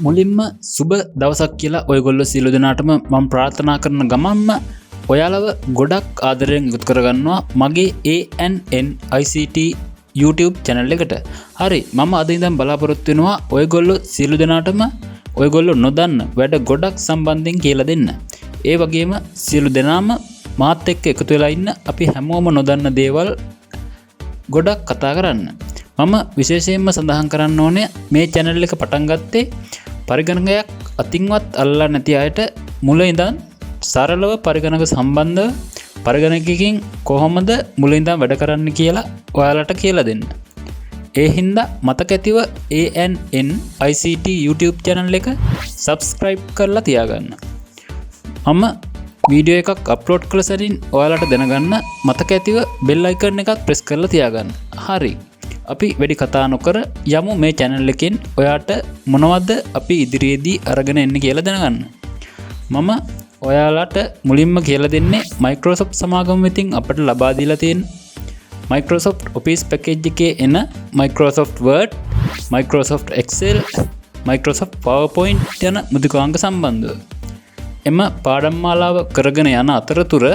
මුලින්ම සුබ දවසක් කියලා ඔයගොල්ලෝ සියලු දෙනාටම මම ප්‍රාර්ථනා කරන ගමන්ම ඔයාලව ගොඩක් ආදරයෙන් යුත් කරගන්නවා මගේ ANN ICT YouTube channel එකට. හරි මම අද ඉඳන් බලාපොරොත්තු වෙනවා ඔයගොල්ලෝ සියලු දෙනාටම ඔයගොල්ලෝ නොදන්න වැඩ ගොඩක් සම්බන්ධයෙන් කියලා දෙන්න. ඒ වගේම සියලු දෙනාම මාත් එක්ක එකතු වෙලා ඉන්න අපි හැමෝම නොදන්න දේවල් ගොඩක් කතා කරන්න. මම විශේෂයෙන්ම සඳහන් කරන්න ඕනේ මේ channel එක පටන් ගත්තේ පරිගණකයක් අතින්වත් අල්ලලා නැති අයට මුල ඉඳන් සරලව පරිගණක සම්බන්ධව පරිගණකකින් කොහොමද මුල ඉඳන් වැඩ කරන්න කියලා ඔයාලට කියලා දෙන්න. ඒ හින්දා මතක ඇතිව ANN ICT YouTube channel එක subscribe කරලා තියාගන්න. මම වීඩියෝ එකක් අප්ලෝඩ් කළ සැනින් ඔයාලට දැනගන්න මතක ඇතිව bell icon එකක් press කරලා තියාගන්න. හරි. අපි වැඩි කතා නොකර යමු මේ channel එකෙන් ඔයාට මොනවද අපි ඉදිරියේදී අරගෙන එන්නේ කියලා දැනගන්න. මම ඔයාලට මුලින්ම කියලා දෙන්නේ Microsoft සමාගම වෙතින් අපට ලබා දීලා තියෙන Microsoft Office package එකේ එන Microsoft Word, Microsoft Excel, Microsoft PowerPoint යන මුදුකාංග සම්බන්ධව. එම පාඩම් මාලාව කරගෙන යන අතරතුර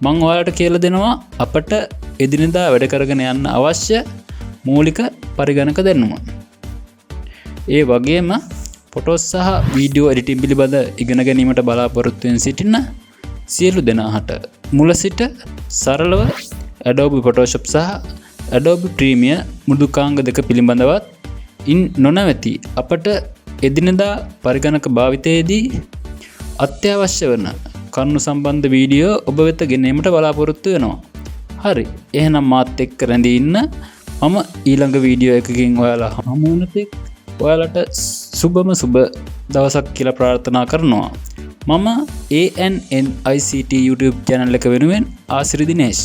මම ඔයාලට කියලා දෙනවා අපට එදිනෙදා වැඩ කරගෙන යන්න අවශ්‍ය මූලික පරිගණක දැනුම. ඒ වගේම ෆොටෝස් සහ වීඩියෝ එඩිටින් පිළිබඳ ඉගෙන ගැනීමට බලාපොරොත්තු වෙන සිටින සියලු දෙනාට මුල සිට සරලව Adobe Photoshop සහ Adobe Premiere මෘදුකාංග දෙක පිළිබඳවත් ඉන් නොනැවති අපට එදිනෙදා පරිගණක භාවිතයේදී අත්‍යවශ්‍ය වන කරුණු සම්බන්ධ වීඩියෝ ඔබ වෙත ගෙනීමට බලාපොරොත්තු වෙනවා. හරි. එහෙනම් මාත් එක්ක රැඳී ඉන්න. මම ඊළඟ වීඩියෝ එකකින් ඔයාලා හමු වෙන තෙක් ඔයාලට සුබම සුබ දවසක් කියලා ප්‍රාර්ථනා කරනවා. මම ANN ICT YouTube channel එක වෙනුවෙන් ආසිරි දිනේෂ්.